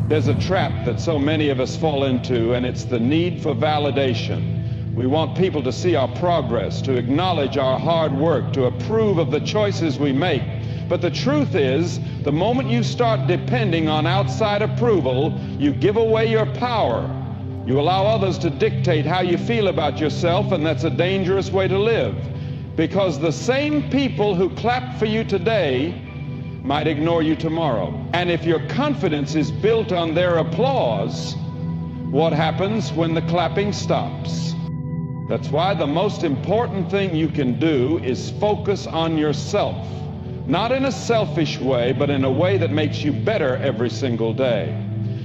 There's a trap that so many of us fall into, and it's the need for validation. We want people to see our progress, to acknowledge our hard work, to approve of the choices we make. But the truth is, the moment you start depending on outside approval, you give away your power. You allow others to dictate how you feel about yourself, and that's a dangerous way to live. Because the same people who clap for you today might ignore you tomorrow. And if your confidence is built on their applause, what happens when the clapping stops? That's why the most important thing you can do is focus on yourself. Not in a selfish way, but in a way that makes you better every single day.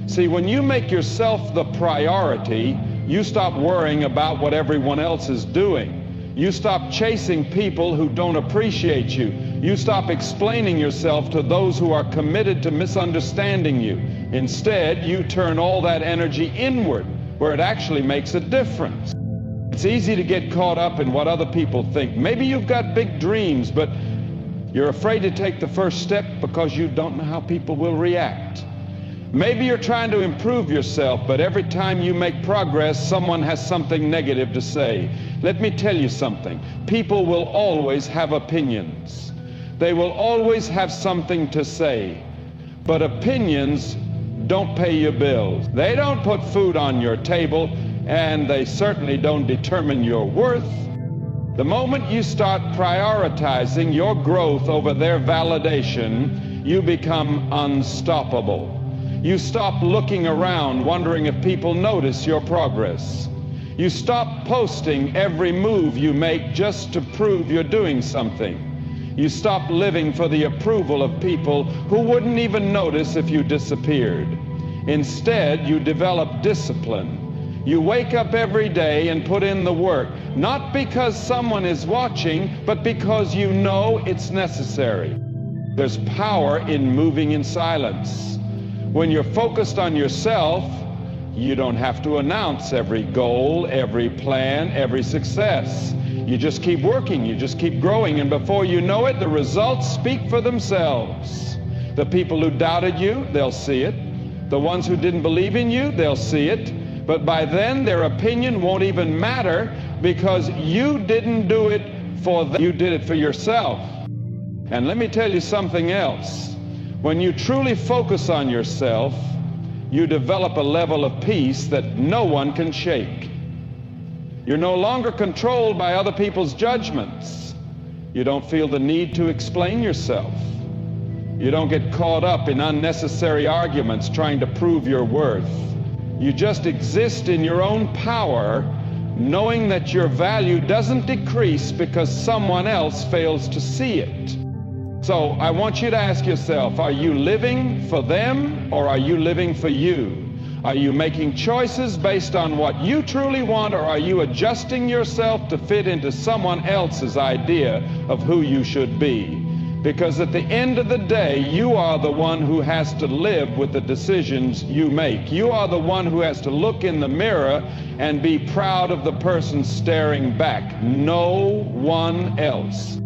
See, when you make yourself the priority, you stop worrying about what everyone else is doing. You stop chasing people who don't appreciate you. You stop explaining yourself to those who are committed to misunderstanding you. Instead, you turn all that energy inward, where it actually makes a difference. It's easy to get caught up in what other people think. Maybe you've got big dreams, but you're afraid to take the first step because you don't know how people will react. Maybe you're trying to improve yourself, but every time you make progress, someone has something negative to say. Let me tell you something. People will always have opinions. They will always have something to say. But opinions don't pay your bills. They don't put food on your table, and they certainly don't determine your worth. The moment you start prioritizing your growth over their validation, you become unstoppable. You stop looking around wondering if people notice your progress. You stop posting every move you make just to prove you're doing something. You stop living for the approval of people who wouldn't even notice if you disappeared. Instead, you develop discipline. You wake up every day and put in the work, not because someone is watching, but because you know it's necessary. There's power in moving in silence. When you're focused on yourself, you don't have to announce every goal, every plan, every success. You just keep working, you just keep growing, and before you know it, the results speak for themselves. The people who doubted you, they'll see it. The ones who didn't believe in you, they'll see it. But by then, their opinion won't even matter, because you didn't do it for them. You did it for yourself. And let me tell you something else. When you truly focus on yourself, you develop a level of peace that no one can shake. You're no longer controlled by other people's judgments. You don't feel the need to explain yourself. You don't get caught up in unnecessary arguments trying to prove your worth. You just exist in your own power, knowing that your value doesn't decrease because someone else fails to see it. So I want you to ask yourself, are you living for them or are you living for you? Are you making choices based on what you truly want, or are you adjusting yourself to fit into someone else's idea of who you should be? Because at the end of the day, you are the one who has to live with the decisions you make. You are the one who has to look in the mirror and be proud of the person staring back. No one else.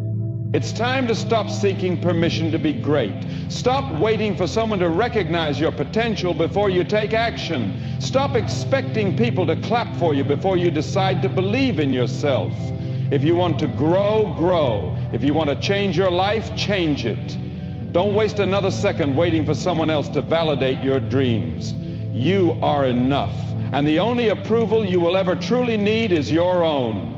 It's time to stop seeking permission to be great. Stop waiting for someone to recognize your potential before you take action. Stop expecting people to clap for you before you decide to believe in yourself. If you want to grow, grow. If you want to change your life, change it. Don't waste another second waiting for someone else to validate your dreams. You are enough, and the only approval you will ever truly need is your own.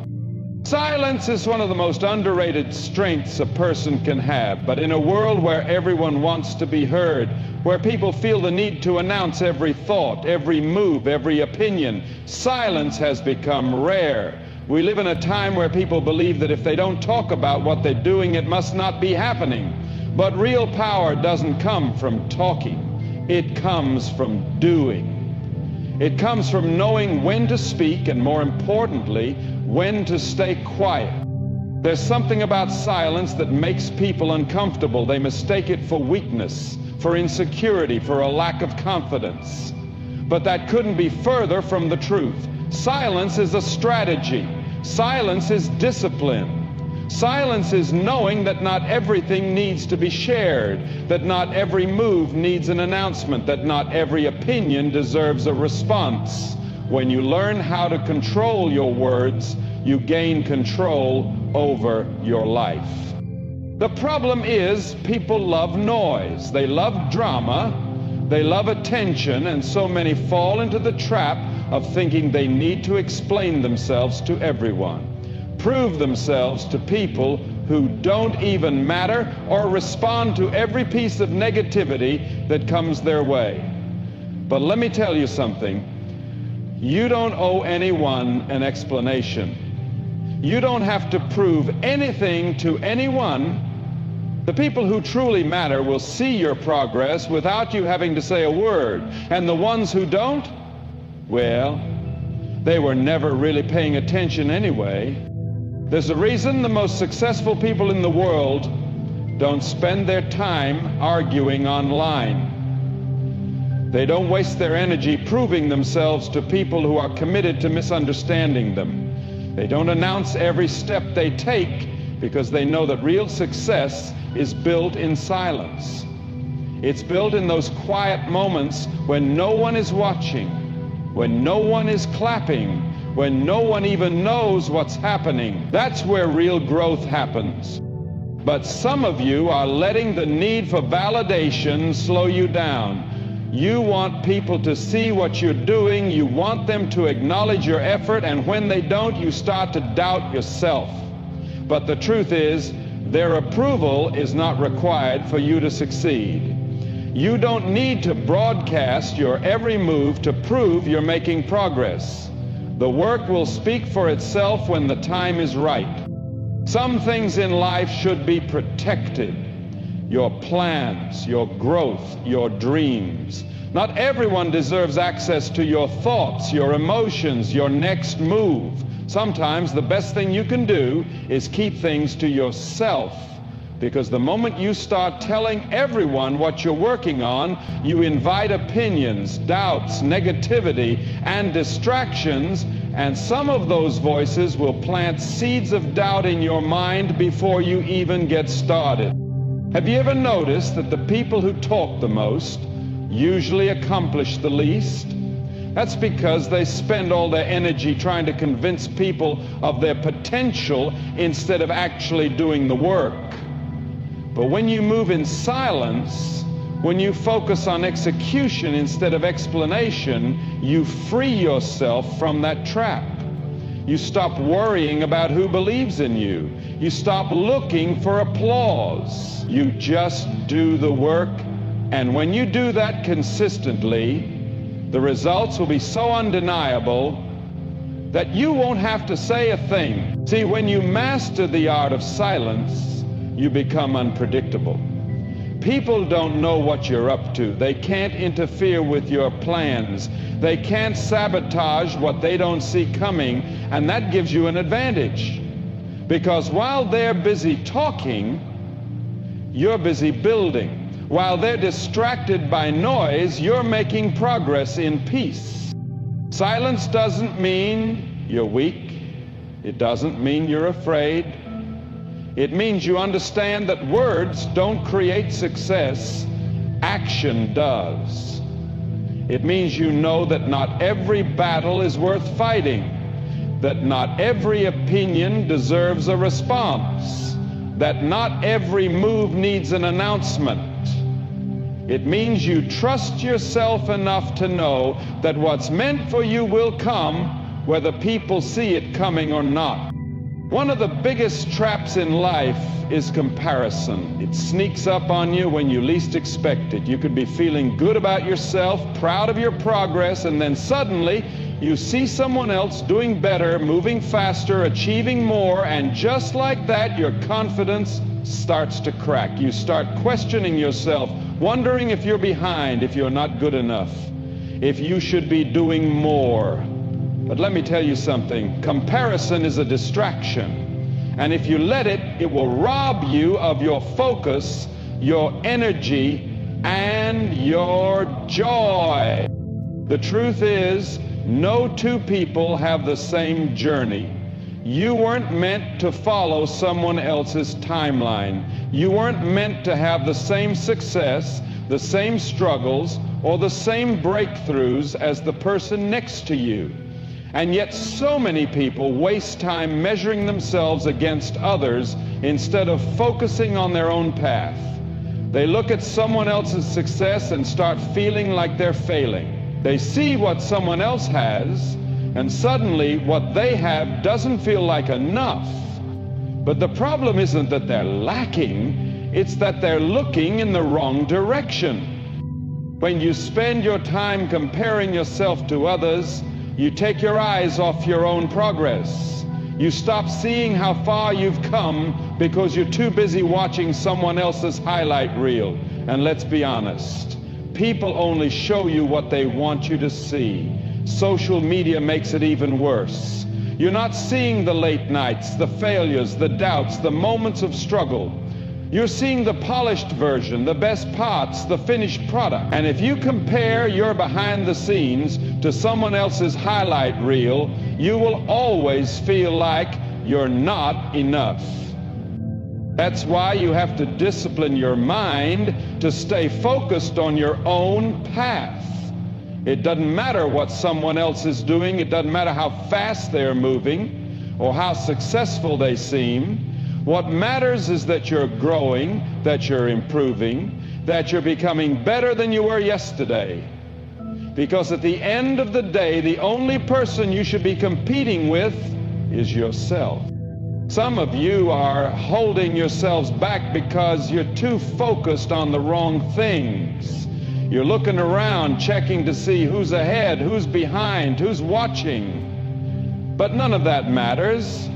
Silence is one of the most underrated strengths a person can have, but in a world where everyone wants to be heard, where people feel the need to announce every thought, every move, every opinion, silence has become rare. We live in a time where people believe that if they don't talk about what they're doing, it must not be happening. But real power doesn't come from talking. It comes from doing. It comes from knowing when to speak, and more importantly, when to stay quiet. There's something about silence that makes people uncomfortable. They mistake it for weakness, for insecurity, for a lack of confidence. But that couldn't be further from the truth. Silence is a strategy. Silence is discipline. Silence is knowing that not everything needs to be shared, that not every move needs an announcement, that not every opinion deserves a response. When you learn how to control your words, you gain control over your life. The problem is people love noise, they love drama, they love attention, and so many fall into the trap of thinking they need to explain themselves to everyone, prove themselves to people who don't even matter, or respond to every piece of negativity that comes their way. But let me tell you something. You don't owe anyone an explanation. You don't have to prove anything to anyone. The people who truly matter will see your progress without you having to say a word. And the ones who don't, well, they were never really paying attention anyway. There's a reason the most successful people in the world don't spend their time arguing online. They don't waste their energy proving themselves to people who are committed to misunderstanding them. They don't announce every step they take because they know that real success is built in silence. It's built in those quiet moments when no one is watching, when no one is clapping, when no one even knows what's happening. That's where real growth happens. But some of you are letting the need for validation slow you down. You want people to see what you're doing, you want them to acknowledge your effort, and when they don't, you start to doubt yourself. But the truth is, their approval is not required for you to succeed. You don't need to broadcast your every move to prove you're making progress. The work will speak for itself when the time is right. Some things in life should be protected. Your plans, your growth, your dreams. Not everyone deserves access to your thoughts, your emotions, your next move. Sometimes the best thing you can do is keep things to yourself. Because the moment you start telling everyone what you're working on, you invite opinions, doubts, negativity, and distractions, and some of those voices will plant seeds of doubt in your mind before you even get started. Have you ever noticed that the people who talk the most usually accomplish the least? That's because they spend all their energy trying to convince people of their potential instead of actually doing the work. But when you move in silence, when you focus on execution instead of explanation, you free yourself from that trap. You stop worrying about who believes in you. You stop looking for applause. You just do the work, and when you do that consistently, the results will be so undeniable that you won't have to say a thing. See, when you master the art of silence, you become unpredictable. People don't know what you're up to. They can't interfere with your plans. They can't sabotage what they don't see coming, and that gives you an advantage. Because while they're busy talking, you're busy building. While they're distracted by noise, you're making progress in peace. Silence doesn't mean you're weak. It doesn't mean you're afraid. It means you understand that words don't create success, action does. It means you know that not every battle is worth fighting, that not every opinion deserves a response, that not every move needs an announcement. It means you trust yourself enough to know that what's meant for you will come, whether people see it coming or not. One of the biggest traps in life is comparison. It sneaks up on you when you least expect it. You could be feeling good about yourself, proud of your progress, and then suddenly you see someone else doing better, moving faster, achieving more, and just like that, your confidence starts to crack. You start questioning yourself, wondering if you're behind, if you're not good enough, if you should be doing more. But let me tell you something, comparison is a distraction. And if you let it, it will rob you of your focus, your energy, and your joy. The truth is, no two people have the same journey. You weren't meant to follow someone else's timeline. You weren't meant to have the same success, the same struggles, or the same breakthroughs as the person next to you. And yet so many people waste time measuring themselves against others instead of focusing on their own path. They look at someone else's success and start feeling like they're failing. They see what someone else has, and suddenly what they have doesn't feel like enough. But the problem isn't that they're lacking, it's that they're looking in the wrong direction. When you spend your time comparing yourself to others, you take your eyes off your own progress. You stop seeing how far you've come because you're too busy watching someone else's highlight reel. And let's be honest, people only show you what they want you to see. Social media makes it even worse. You're not seeing the late nights, the failures, the doubts, the moments of struggle. You're seeing the polished version, the best parts, the finished product. And if you compare your behind the scenes to someone else's highlight reel, you will always feel like you're not enough. That's why you have to discipline your mind to stay focused on your own path. It doesn't matter what someone else is doing. It doesn't matter how fast they're moving or how successful they seem. What matters is that you're growing, that you're improving, that you're becoming better than you were yesterday. Because at the end of the day, the only person you should be competing with is yourself. Some of you are holding yourselves back because you're too focused on the wrong things. You're looking around, checking to see who's ahead, who's behind, who's watching. But none of that matters.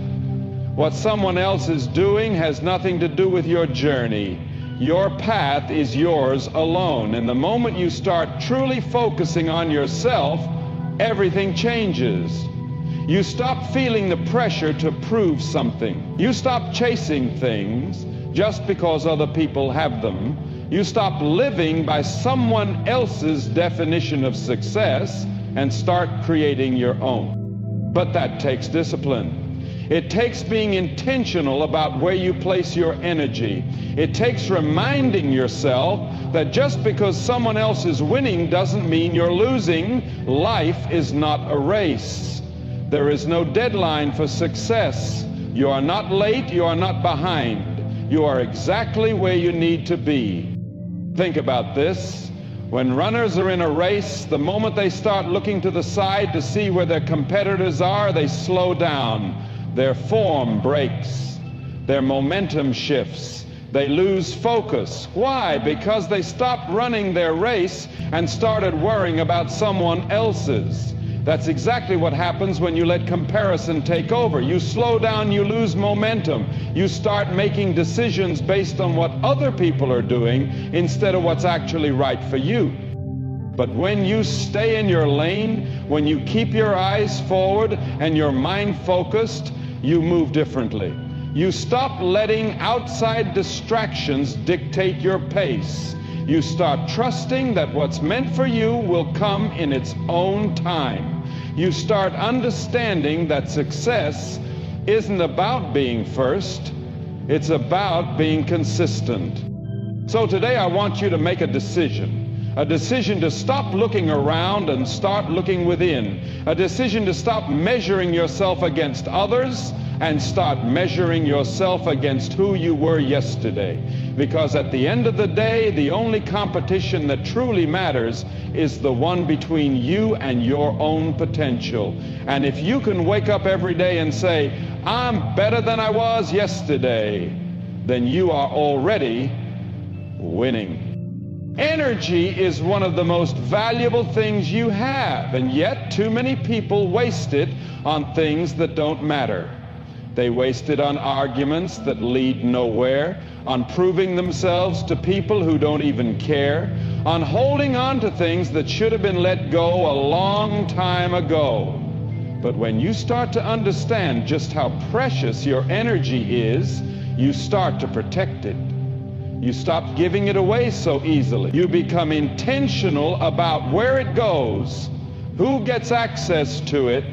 What someone else is doing has nothing to do with your journey. Your path is yours alone. And the moment you start truly focusing on yourself, everything changes. You stop feeling the pressure to prove something. You stop chasing things just because other people have them. You stop living by someone else's definition of success and start creating your own. But that takes discipline. It takes being intentional about where you place your energy. It takes reminding yourself that just because someone else is winning doesn't mean you're losing. Life is not a race. There is no deadline for success. You are not late, you are not behind. You are exactly where you need to be. Think about this. When runners are in a race, the moment they start looking to the side to see where their competitors are, they slow down. Their form breaks. Their momentum shifts. They lose focus. Why? Because they stopped running their race and started worrying about someone else's. That's exactly what happens when you let comparison take over. You slow down, you lose momentum. You start making decisions based on what other people are doing instead of what's actually right for you. But when you stay in your lane, when you keep your eyes forward and your mind focused, you move differently. You stop letting outside distractions dictate your pace. You start trusting that what's meant for you will come in its own time. You start understanding that success isn't about being first, it's about being consistent. So today I want you to make a decision to stop looking around and start looking within, a decision to stop measuring yourself against others and start measuring yourself against who you were yesterday. Because at the end of the day, the only competition that truly matters is the one between you and your own potential. And if you can wake up every day and say, I'm better than I was yesterday, then you are already winning. Energy is one of the most valuable things you have, and yet too many people waste it on things that don't matter. They waste it on arguments that lead nowhere, on proving themselves to people who don't even care, on holding on to things that should have been let go a long time ago. But when you start to understand just how precious your energy is, you start to protect it. You stop giving it away so easily. You become intentional about where it goes, who gets access to it,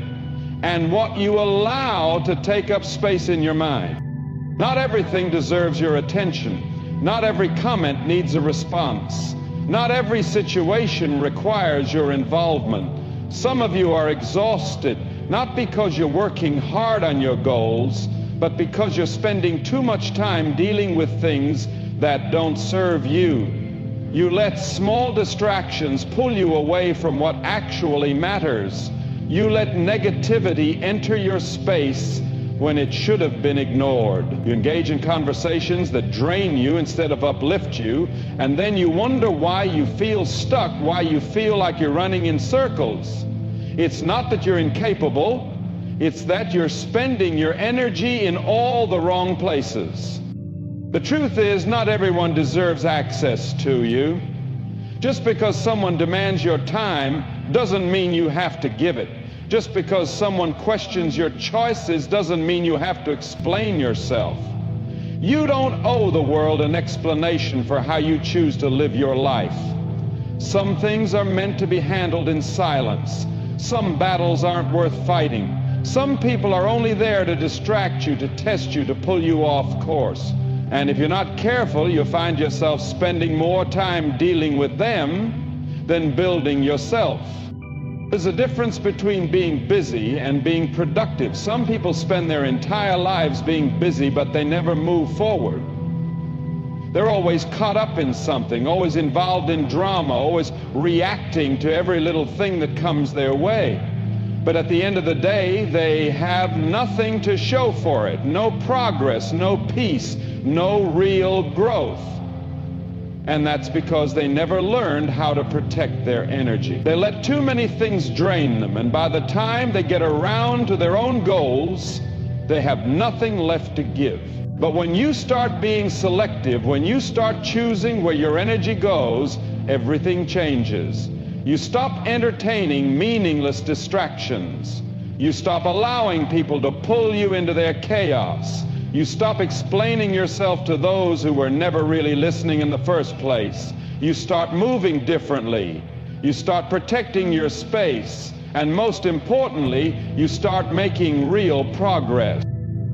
and what you allow to take up space in your mind. Not everything deserves your attention. Not every comment needs a response. Not every situation requires your involvement. Some of you are exhausted, not because you're working hard on your goals, but because you're spending too much time dealing with things that don't serve you. You let small distractions pull you away from what actually matters. You let negativity enter your space when it should have been ignored. You engage in conversations that drain you instead of uplift you, and then you wonder why you feel stuck, why you feel like you're running in circles. It's not that you're incapable, it's that you're spending your energy in all the wrong places. The truth is, not everyone deserves access to you. Just because someone demands your time doesn't mean you have to give it. Just because someone questions your choices doesn't mean you have to explain yourself. You don't owe the world an explanation for how you choose to live your life. Some things are meant to be handled in silence. Some battles aren't worth fighting. Some people are only there to distract you, to test you, to pull you off course. And if you're not careful, you'll find yourself spending more time dealing with them than building yourself. There's a difference between being busy and being productive. Some people spend their entire lives being busy, but they never move forward. They're always caught up in something, always involved in drama, always reacting to every little thing that comes their way. But at the end of the day, they have nothing to show for it. No progress, no peace, no real growth. And that's because they never learned how to protect their energy. They let too many things drain them, and by the time they get around to their own goals, they have nothing left to give. But when you start being selective, when you start choosing where your energy goes, everything changes. You stop entertaining meaningless distractions. You stop allowing people to pull you into their chaos. You stop explaining yourself to those who were never really listening in the first place. You start moving differently. You start protecting your space. And most importantly, you start making real progress.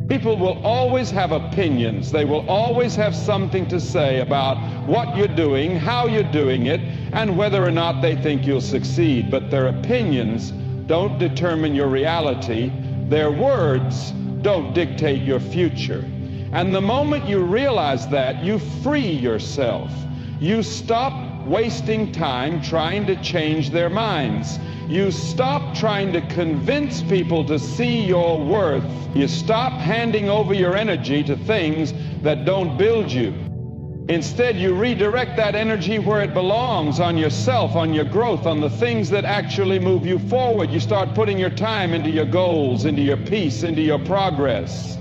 People will always have opinions. They will always have something to say about what you're doing, how you're doing it, and whether or not they think you'll succeed. But their opinions don't determine your reality. Their words don't dictate your future. And the moment you realize that, you free yourself. You stop wasting time trying to change their minds. You stop trying to convince people to see your worth. You stop handing over your energy to things that don't build you. Instead, you redirect that energy where it belongs, on yourself, on your growth, on the things that actually move you forward. You start putting your time into your goals, into your peace, into your progress.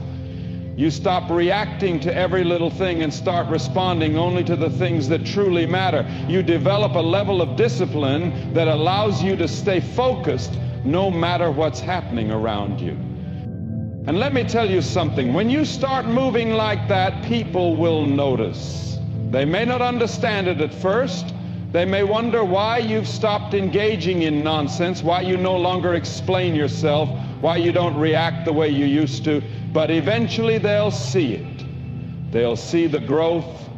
You stop reacting to every little thing and start responding only to the things that truly matter. You develop a level of discipline that allows you to stay focused no matter what's happening around you. And let me tell you something, when you start moving like that, people will notice. They may not understand it at first. They may wonder why you've stopped engaging in nonsense, why you no longer explain yourself, why you don't react the way you used to. But eventually they'll see it. They'll see the growth.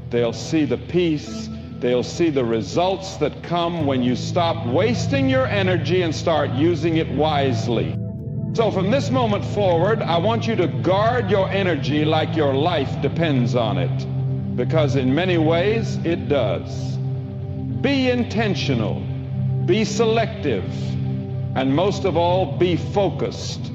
They'll see the peace. They'll see the results that come when you stop wasting your energy and start using it wisely. So from this moment forward, I want you to guard your energy like your life depends on it. Because in many ways, it does. Be intentional, be selective, and most of all, be focused.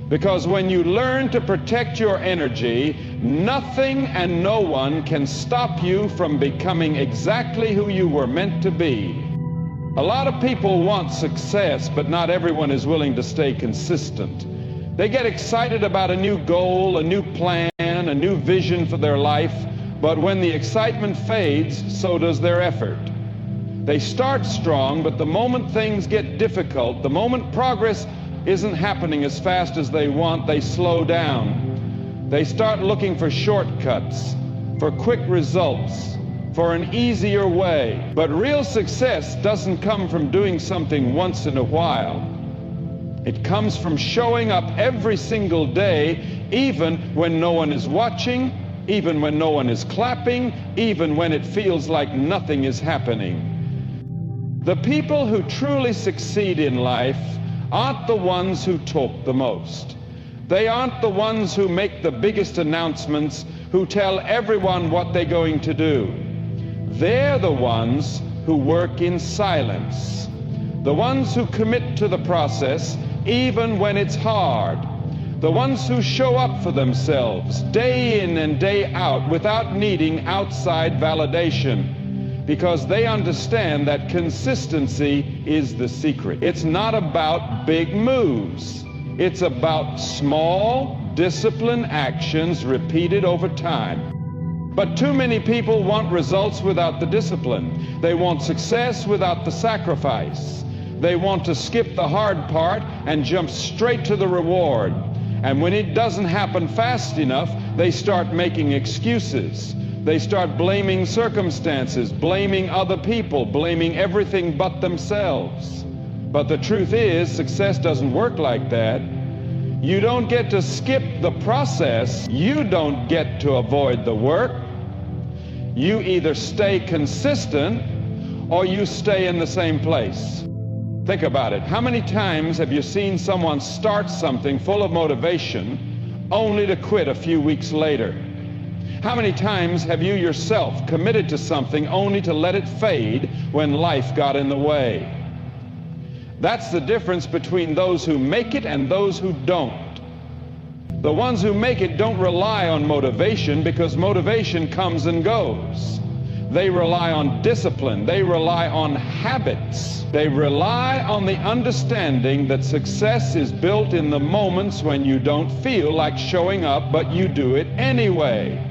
Because when you learn to protect your energy, nothing and no one can stop you from becoming exactly who you were meant to be. A lot of people want success, but not everyone is willing to stay consistent. They get excited about a new goal, a new plan, a new vision for their life. But when the excitement fades, so does their effort. They start strong, but the moment things get difficult, the moment progress isn't happening as fast as they want, they slow down. They start looking for shortcuts, for quick results, for an easier way. But real success doesn't come from doing something once in a while. It comes from showing up every single day, even when no one is watching, even when no one is clapping, even when it feels like nothing is happening. The people who truly succeed in life aren't the ones who talk the most. They aren't the ones who make the biggest announcements, who tell everyone what they're going to do. They're the ones who work in silence. The ones who commit to the process even when it's hard. The ones who show up for themselves day in and day out without needing outside validation, because they understand that consistency is the secret. It's not about big moves. It's about small, disciplined actions repeated over time. But too many people want results without the discipline. They want success without the sacrifice. They want to skip the hard part and jump straight to the reward. And when it doesn't happen fast enough, they start making excuses. They start blaming circumstances, blaming other people, blaming everything but themselves. But the truth is, success doesn't work like that. You don't get to skip the process. You don't get to avoid the work. You either stay consistent or you stay in the same place. Think about it. How many times have you seen someone start something full of motivation only to quit a few weeks later? How many times have you yourself committed to something only to let it fade when life got in the way? That's the difference between those who make it and those who don't. The ones who make it don't rely on motivation, because motivation comes and goes. They rely on discipline. They rely on habits. They rely on the understanding that success is built in the moments when you don't feel like showing up, but you do it anyway.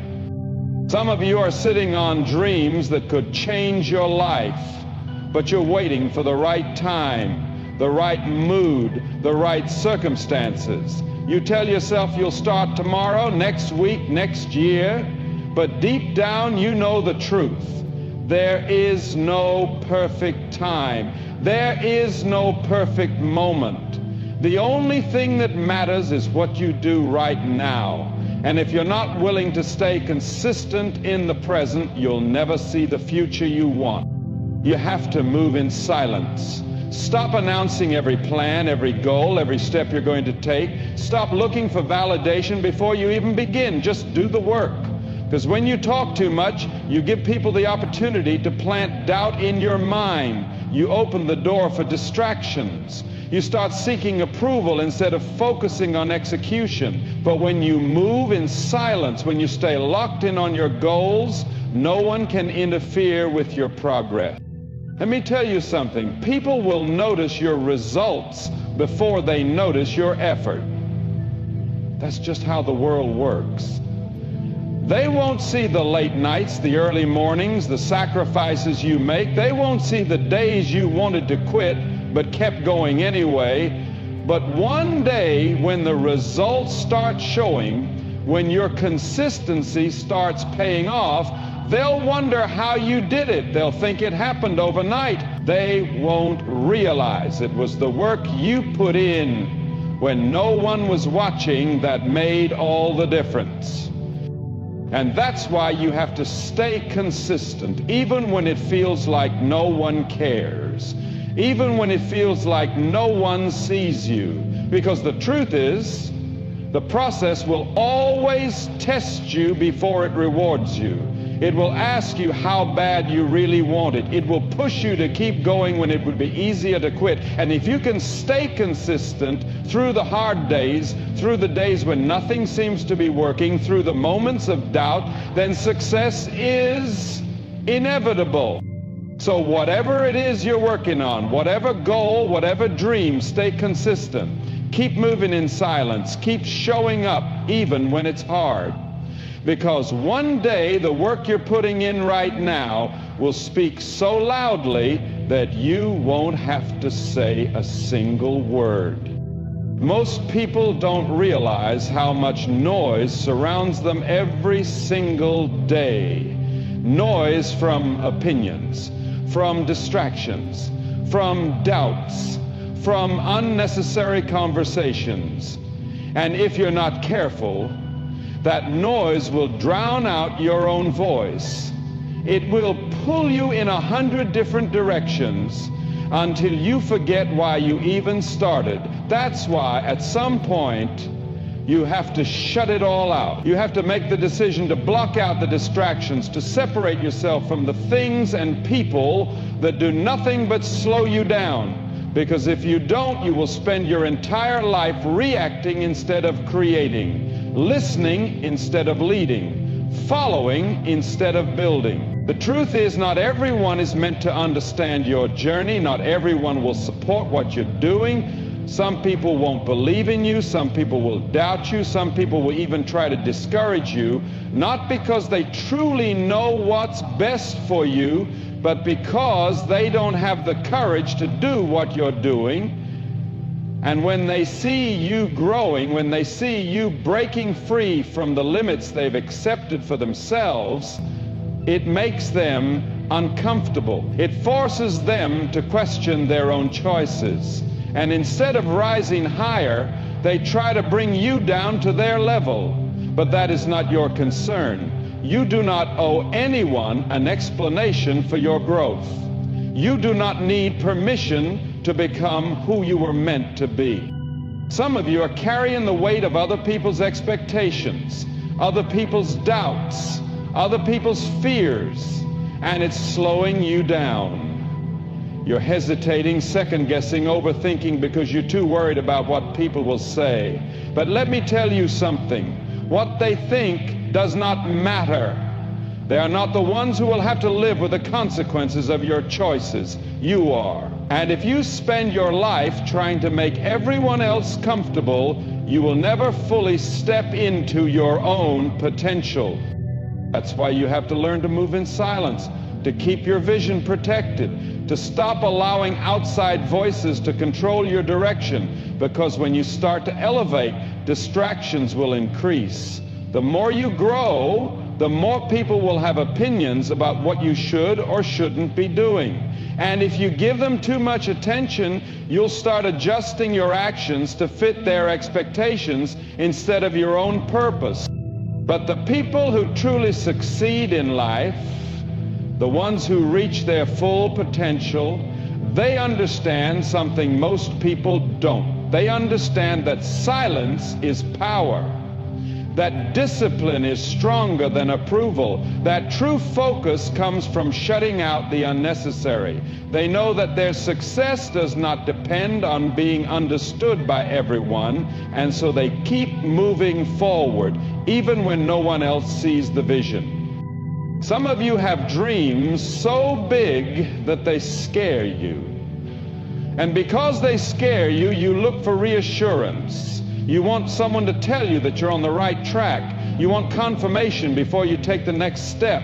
Some of you are sitting on dreams that could change your life, but you're waiting for the right time, the right mood, the right circumstances. You tell yourself you'll start tomorrow, next week, next year, but deep down you know the truth. There is no perfect time. There is no perfect moment. The only thing that matters is what you do right now. And if you're not willing to stay consistent in the present, you'll never see the future you want. You have to move in silence. Stop announcing every plan, every goal, every step you're going to take. Stop looking for validation before you even begin. Just do the work. Because when you talk too much, you give people the opportunity to plant doubt in your mind. You open the door for distractions. You start seeking approval instead of focusing on execution. But when you move in silence, when you stay locked in on your goals, no one can interfere with your progress. Let me tell you something. People will notice your results before they notice your effort. That's just how the world works. They won't see the late nights, the early mornings, the sacrifices you make. They won't see the days you wanted to quit but kept going anyway. But one day, when the results start showing, when your consistency starts paying off, they'll wonder how you did it. They'll think it happened overnight. They won't realize it was the work you put in when no one was watching that made all the difference. And that's why you have to stay consistent, even when it feels like no one cares, even when it feels like no one sees you. Because the truth is, the process will always test you before it rewards you. It will ask you how bad you really want it. It will push you to keep going when it would be easier to quit. And if you can stay consistent through the hard days, through the days when nothing seems to be working, through the moments of doubt, then success is inevitable. So whatever it is you're working on, whatever goal, whatever dream, stay consistent. Keep moving in silence. Keep showing up even when it's hard. Because one day the work you're putting in right now will speak so loudly that you won't have to say a single word. Most people don't realize how much noise surrounds them every single day. Noise from opinions, from distractions, from doubts, from unnecessary conversations. And if you're not careful, that noise will drown out your own voice. It will pull you in 100 different directions until you forget why you even started. That's why at some point you have to shut it all out. You have to make the decision to block out the distractions, to separate yourself from the things and people that do nothing but slow you down. Because if you don't, you will spend your entire life reacting instead of creating, listening instead of leading, following instead of building. The truth is, not everyone is meant to understand your journey. Not everyone will support what you're doing. Some people won't believe in you. Some people will doubt you. Some people will even try to discourage you, not because they truly know what's best for you, but because they don't have the courage to do what you're doing. And when they see you growing, when they see you breaking free from the limits they've accepted for themselves, it makes them uncomfortable. It forces them to question their own choices. And instead of rising higher, they try to bring you down to their level. But that is not your concern. You do not owe anyone an explanation for your growth. You do not need permission to become who you were meant to be. Some of you are carrying the weight of other people's expectations, other people's doubts, other people's fears, and it's slowing you down. You're hesitating, second-guessing, overthinking because you're too worried about what people will say. But let me tell you something. What they think does not matter. They are not the ones who will have to live with the consequences of your choices. You are. And if you spend your life trying to make everyone else comfortable, you will never fully step into your own potential. That's why you have to learn to move in silence, to keep your vision protected, to stop allowing outside voices to control your direction, because when you start to elevate, distractions will increase. The more you grow, the more people will have opinions about what you should or shouldn't be doing. And if you give them too much attention, you'll start adjusting your actions to fit their expectations instead of your own purpose. But the people who truly succeed in life, the ones who reach their full potential, they understand something most people don't. They understand that silence is power, that discipline is stronger than approval, that true focus comes from shutting out the unnecessary. They know that their success does not depend on being understood by everyone, and so they keep moving forward, even when no one else sees the vision. Some of you have dreams so big that they scare you. And because they scare you, you look for reassurance. You want someone to tell you that you're on the right track. You want confirmation before you take the next step.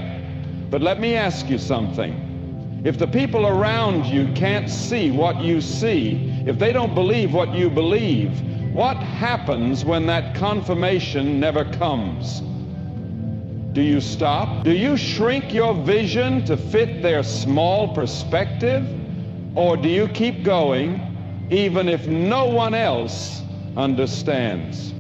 But let me ask you something. If the people around you can't see what you see, if they don't believe what you believe, what happens when that confirmation never comes? Do you stop? Do you shrink your vision to fit their small perspective? Or do you keep going even if no one else understands?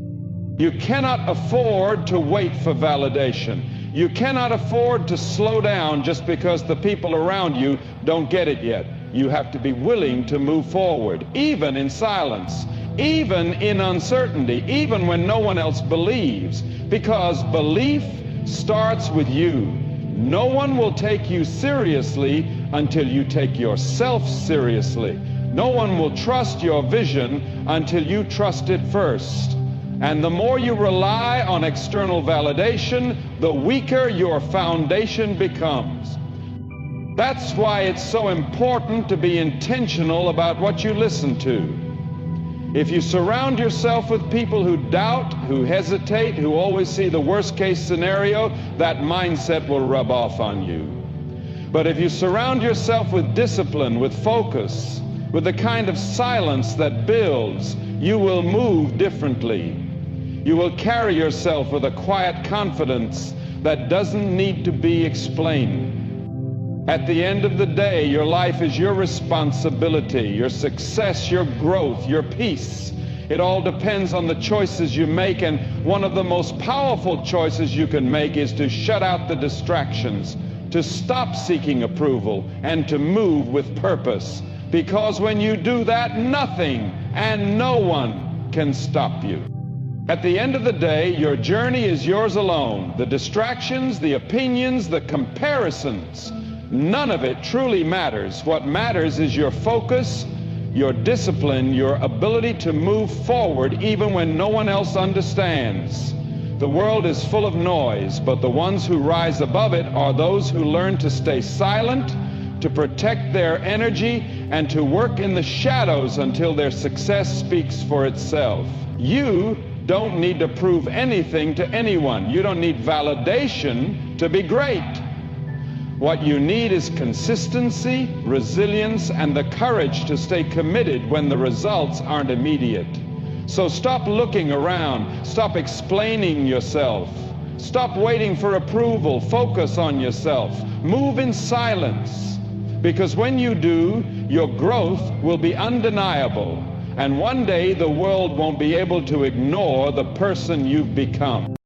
You cannot afford to wait for validation. You cannot afford to slow down just because the people around you don't get it yet. You have to be willing to move forward, even in silence, even in uncertainty, even when no one else believes, because belief starts with you. No one will take you seriously until you take yourself seriously. No one will trust your vision until you trust it first. And the more you rely on external validation, the weaker your foundation becomes. That's why it's so important to be intentional about what you listen to. If you surround yourself with people who doubt, who hesitate, who always see the worst-case scenario, that mindset will rub off on you. But if you surround yourself with discipline, with focus, with the kind of silence that builds, you will move differently. You will carry yourself with a quiet confidence that doesn't need to be explained. At the end of the day, your life is your responsibility, your success, your growth, your peace. It all depends on the choices you make, and one of the most powerful choices you can make is to shut out the distractions, to stop seeking approval, and to move with purpose. Because when you do that, nothing and no one can stop you. At the end of the day, your journey is yours alone. The distractions, the opinions, the comparisons, none of it truly matters. What matters is your focus, your discipline, your ability to move forward even when no one else understands. The world is full of noise, but the ones who rise above it are those who learn to stay silent, to protect their energy, and to work in the shadows until their success speaks for itself. You don't need to prove anything to anyone. You don't need validation to be great. What you need is consistency, resilience, and the courage to stay committed when the results aren't immediate. So stop looking around. Stop explaining yourself. Stop waiting for approval. Focus on yourself. Move in silence. Because when you do, your growth will be undeniable. And one day the world won't be able to ignore the person you've become.